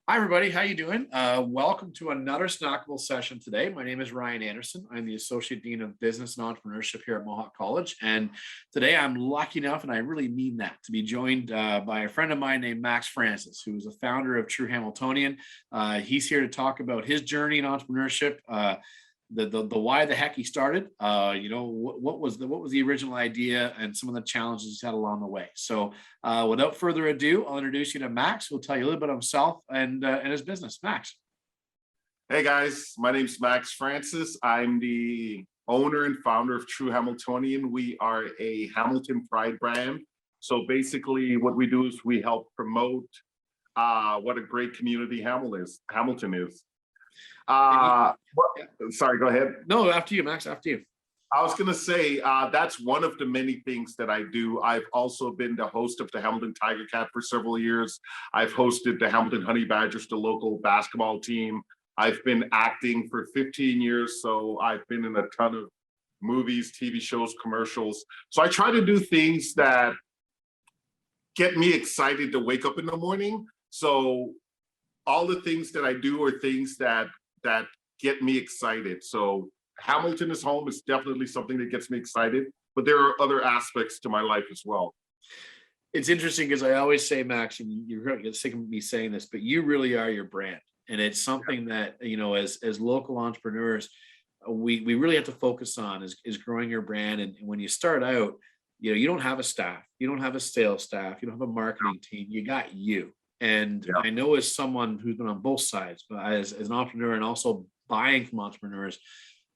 Hi, everybody. How you doing? Welcome to another snackable session today. My name is Ryan Anderson. I'm the Associate Dean of Business and Entrepreneurship here at Mohawk College. And today I'm lucky enough, and I really mean that, to be joined by a friend of mine named Max Francis, who is the founder of True Hamiltonian. He's here to talk about his journey in entrepreneurship, the why the heck he started, what was the original idea, and some of the challenges he's had along the way. So without further ado, I'll introduce you to Max, who'll tell you a little bit of himself and his business. Max. Hey guys, my name's Max Francis. I'm the owner and founder of True Hamiltonian. We are a Hamilton Pride brand. So basically what we do is we help promote what a great community Hamilton is. Sorry, go ahead. No, after you, Max, after you. I was going to say that's one of the many things that I do. I've also been the host of the Hamilton Tiger Cat for several years. I've hosted the Hamilton Honey Badgers, the local basketball team. I've been acting for 15 years, so I've been in a ton of movies, TV shows, commercials. So I try to do things that get me excited to wake up in the morning. So all the things that I do are things that get me excited. So Hamilton is home is definitely something that gets me excited, but there are other aspects to my life as well. It's interesting because I always say, Max, and you're sick of me saying this, but you really are your brand. And it's something that, as local entrepreneurs, we really have to focus on is growing your brand. And when you start out, you don't have a staff, you don't have a sales staff, you don't have a marketing team, you got you. And I know, as someone who's been on both sides, but as an entrepreneur and also buying from entrepreneurs,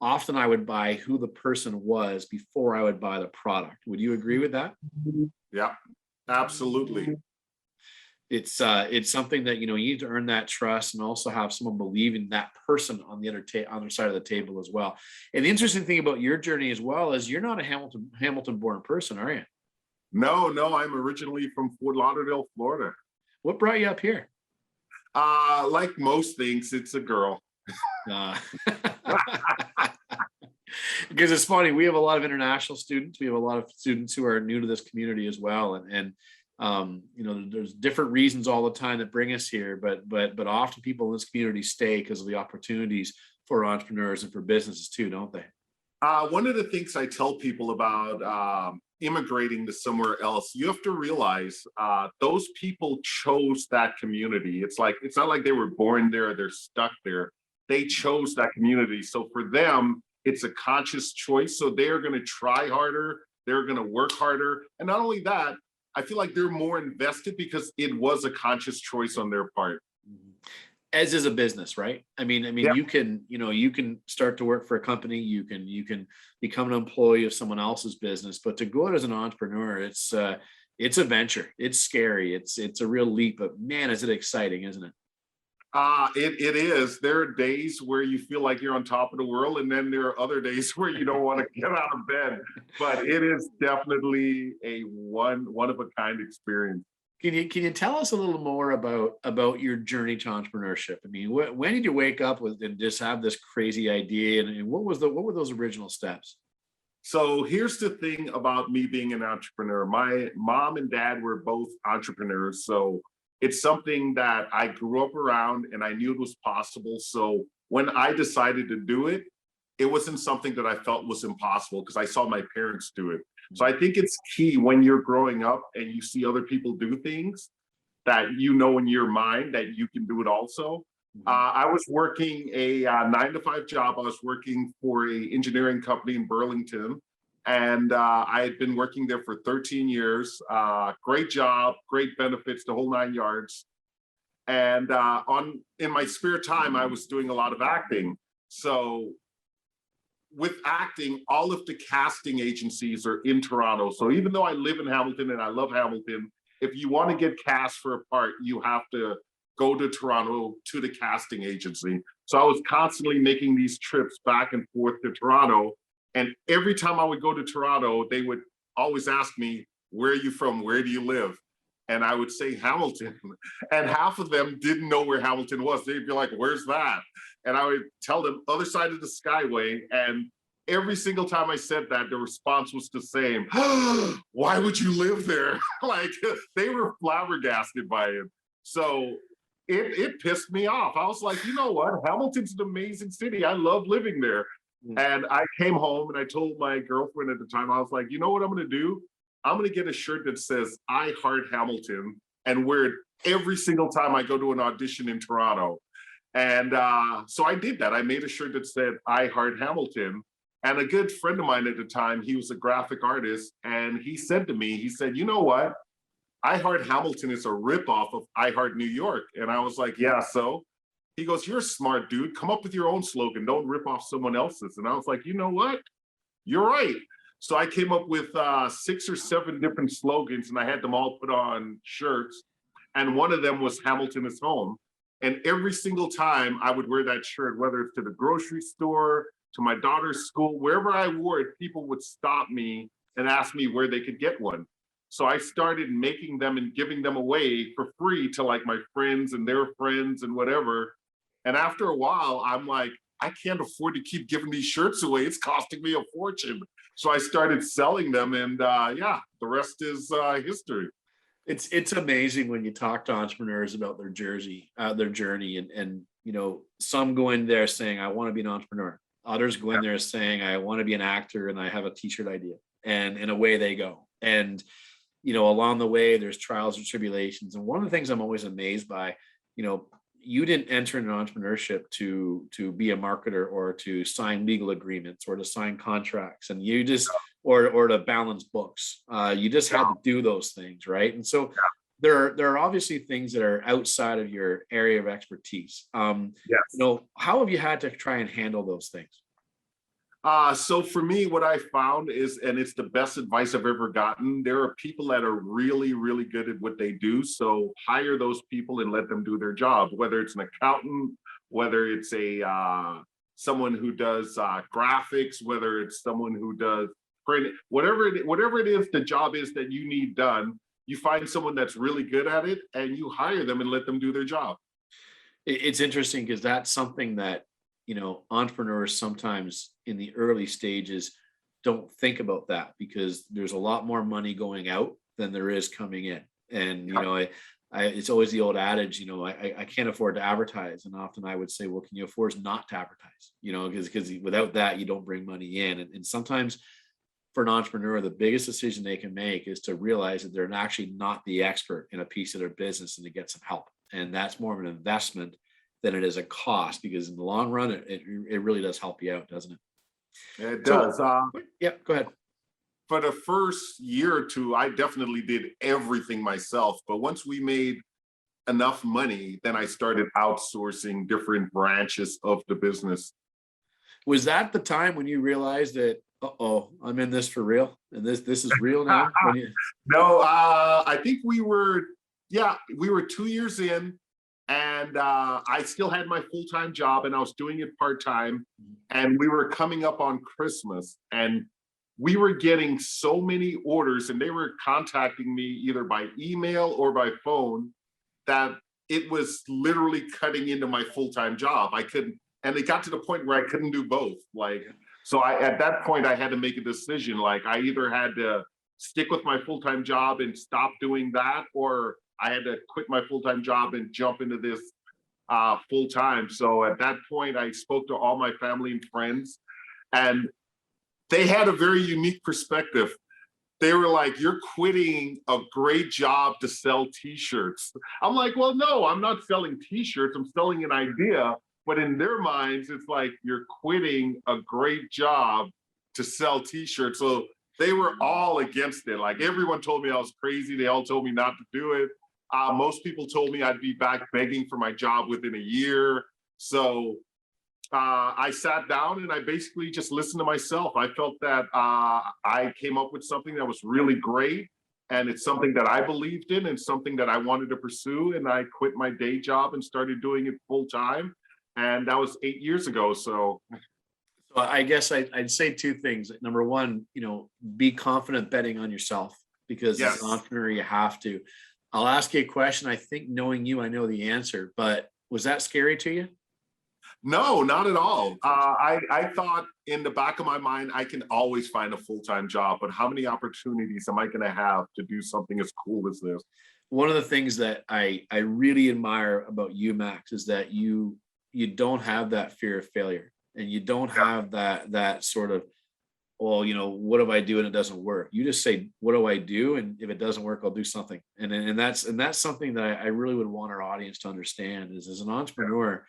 often I would buy who the person was before I would buy the product. Would you agree with that? Yeah, absolutely. It's something that, you need to earn that trust and also have someone believe in that person on the other side of the table as well. And the interesting thing about your journey as well is you're not a Hamilton born person, are you? No, I'm originally from Fort Lauderdale, Florida. What brought you up here? Like most things, it's a girl. Because it's funny, we have a lot of international students. We have a lot of students who are new to this community as well, and there's different reasons all the time that bring us here, but often people in this community stay because of the opportunities for entrepreneurs and for businesses too, don't they? One of the things I tell people about immigrating to somewhere else, you have to realize those people chose that community. It's not like they were born there, they're stuck there. They chose that community. So for them, it's a conscious choice. So they're going to try harder, they're going to work harder. And not only that, I feel like they're more invested because it was a conscious choice on their part. As is a business, right? I mean, Yeah. you can start to work for a company, you can become an employee of someone else's business, but to go out as an entrepreneur, it's a venture. It's scary. It's a real leap, but man, is it exciting, isn't it? It is. There are days where you feel like you're on top of the world, and then there are other days where you don't want to get out of bed. But it is definitely a one of a kind experience. Can you tell us a little more about your journey to entrepreneurship? I mean, when did you wake up and just have this crazy idea, and what were those original steps? So here's the thing about me being an entrepreneur. My mom and dad were both entrepreneurs, so it's something that I grew up around and I knew it was possible. So when I decided to do it, it wasn't something that I felt was impossible because I saw my parents do it. So I think it's key when you're growing up and you see other people do things that in your mind that you can do it also. I was working a 9-to-5 job. I was working for an engineering company in Burlington. And I had been working there for 13 years. Great job, great benefits, the whole 9 yards. And in my spare time, I was doing a lot of acting. So with acting, all of the casting agencies are in Toronto. So even though I live in Hamilton and I love Hamilton, if you want to get cast for a part, you have to go to Toronto to the casting agency. So I was constantly making these trips back and forth to Toronto. And every time I would go to Toronto, they would always ask me, where are you from? Where do you live? And I would say Hamilton. And half of them didn't know where Hamilton was. They'd be like, where's that? And I would tell them other side of the Skyway. And every single time I said that, the response was the same. Why would you live there? Like, they were flabbergasted by it. So it pissed me off. I was like, you know what? Hamilton's an amazing city. I love living there. Mm. And I came home and I told my girlfriend at the time, I was like, you know what I'm going to do? I'm going to get a shirt that says I Heart Hamilton and wear it every single time I go to an audition in Toronto. And so I did that. I made a shirt that said I Heart Hamilton. And a good friend of mine at the time, he was a graphic artist. And he said to me, he said, you know what? I Heart Hamilton is a ripoff of I Heart New York. And I was like, yeah, so? He goes, you're a smart dude. Come up with your own slogan. Don't rip off someone else's. And I was like, you know what? You're right. So I came up with 6 or 7 different slogans and I had them all put on shirts. And one of them was Hamilton is home. And every single time I would wear that shirt, whether it's to the grocery store, to my daughter's school, wherever I wore it, people would stop me and ask me where they could get one. So I started making them and giving them away for free to like my friends and their friends and whatever. And after a while, I'm like, I can't afford to keep giving these shirts away. It's costing me a fortune. So I started selling them, and yeah, the rest is history. It's amazing when you talk to entrepreneurs about their journey, and some go in there saying, I want to be an entrepreneur. Others go in there saying, I want to be an actor and I have a t-shirt idea. And away they go. And along the way, there's trials and tribulations. And one of the things I'm always amazed by, you didn't enter into entrepreneurship to be a marketer or to sign legal agreements or to sign contracts, and you just or to balance books. You just had to do those things, right? And so there are obviously things that are outside of your area of expertise. Yes. How have you had to try and handle those things? So for me, what I found is, and it's the best advice I've ever gotten, there are people that are really, really good at what they do. So hire those people and let them do their job, whether it's an accountant, whether it's someone who does graphics, whether it's someone who does print, whatever it is, the job is that you need done, you find someone that's really good at it and you hire them and let them do their job. It's interesting because that's something that entrepreneurs sometimes in the early stages don't think about, that because there's a lot more money going out than there is coming in. And it's always the old adage, I can't afford to advertise, and often I would say, well, can you afford not to advertise? Because without that you don't bring money in. And sometimes for an entrepreneur, the biggest decision they can make is to realize that they're actually not the expert in a piece of their business and to get some help. And that's more of an investment than it is a cost, because in the long run, it really does help you out, doesn't it? It So, does. yeah, go ahead. For the first year or two, I definitely did everything myself. But once we made enough money, then I started outsourcing different branches of the business. Was that the time when you realized that, I'm in this for real, and this is real now? No, I think we were 2 years in, and I still had my full-time job and I was doing it part-time, and we were coming up on Christmas and we were getting so many orders and they were contacting me either by email or by phone that it was literally cutting into my full-time job. I couldn't, and it got to the point where I couldn't do both. So at that point I had to make a decision. Like I either had to stick with my full-time job and stop doing that, or I had to quit my full-time job and jump into this full-time. So at that point, I spoke to all my family and friends, and they had a very unique perspective. They were like, you're quitting a great job to sell t-shirts. I'm like, well, no, I'm not selling t-shirts. I'm selling an idea. But in their minds, it's like, you're quitting a great job to sell t-shirts. So they were all against it. Like everyone told me I was crazy. They all told me not to do it. Most people told me I'd be back begging for my job within a year. So I sat down and I basically just listened to myself. I felt that I came up with something that was really great, and it's something that I believed in and something that I wanted to pursue. And I quit my day job and started doing it full time. And that was 8 years ago. So I guess I'd say two things. Number one, be confident betting on yourself, because as yes. an entrepreneur, you have to. I'll ask you a question. I think knowing you, I know the answer, but was that scary to you? No, not at all. I thought in the back of my mind, I can always find a full-time job, but how many opportunities am I going to have to do something as cool as this? one of the things that I really admire about you, Max, is that you don't have that fear of failure, and you don't have that sort of, well, what do I do and it doesn't work? You just say, what do I do? And if it doesn't work, I'll do something. And that's something that I really would want our audience to understand is, as an entrepreneur,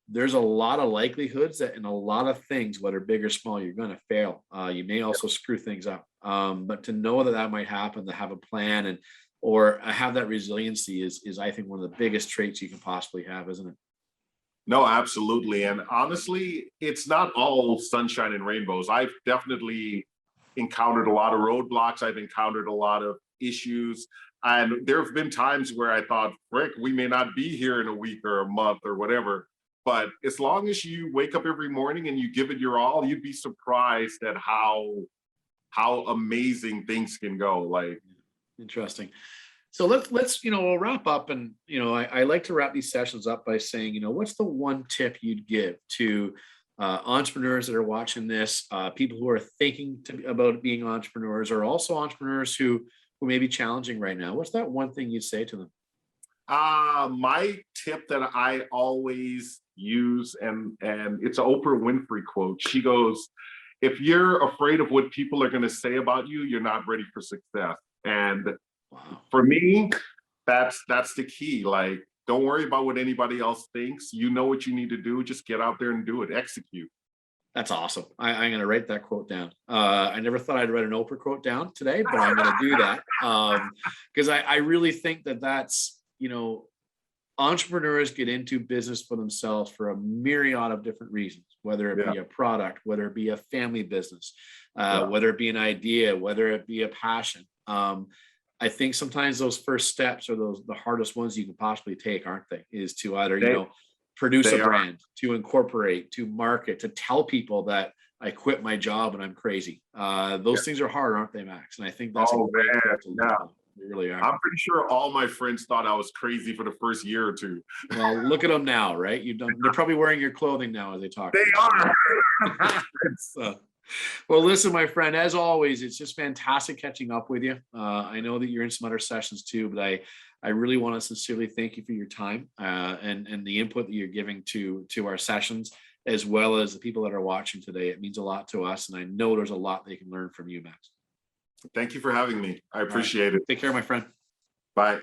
there's a lot of likelihoods that in a lot of things, whether big or small, you're going to fail. You may also screw things up. But to know that that might happen, to have a plan or have that resiliency is I think one of the biggest traits you can possibly have, isn't it? No, absolutely. And honestly, it's not all sunshine and rainbows. I've definitely encountered a lot of roadblocks. I've encountered a lot of issues. And there have been times where I thought, Rick, we may not be here in a week or a month or whatever. But as long as you wake up every morning and you give it your all, you'd be surprised at how amazing things can go. Like, Interesting. So let's we'll wrap up, and I like to wrap these sessions up by saying, what's the one tip you'd give to entrepreneurs that are watching this, people who are thinking about being entrepreneurs, or also entrepreneurs who may be challenging right now? What's that one thing you'd say to them? my tip that I always use, and it's an Oprah Winfrey quote. She goes, "If you're afraid of what people are going to say about you, you're not ready for success." And Wow. for me, that's the key. Like, don't worry about what anybody else thinks. You know what you need to do. Just get out there and do it. Execute. That's awesome. I'm going to write that quote down. I never thought I'd write an Oprah quote down today, but I'm going to do that because I really think that's, entrepreneurs get into business for themselves for a myriad of different reasons, whether it Yeah. be a product, whether it be a family business, Yeah. whether it be an idea, whether it be a passion. I think sometimes those first steps are the hardest ones you can possibly take, aren't they? Is to either, They produce a they are. brand, to incorporate, to market, to tell people that I quit my job and I'm crazy. Yeah. Those things are hard, aren't they, Max? And I think that's a Oh great man. quote to live Yeah. by. They really are. I'm pretty sure all my friends thought I was crazy for the first year or two. Well, look at them now, right? They're probably wearing your clothing now as they talk They to you. are. So, well, listen, my friend, as always, it's just fantastic catching up with you. I know that you're in some other sessions too, but I really want to sincerely thank you for your time and the input that you're giving to our sessions, as well as the people that are watching today. It means a lot to us, and I know there's a lot they can learn from you, Max. Thank you for having me. I All right. appreciate it. Take care, my friend. Bye.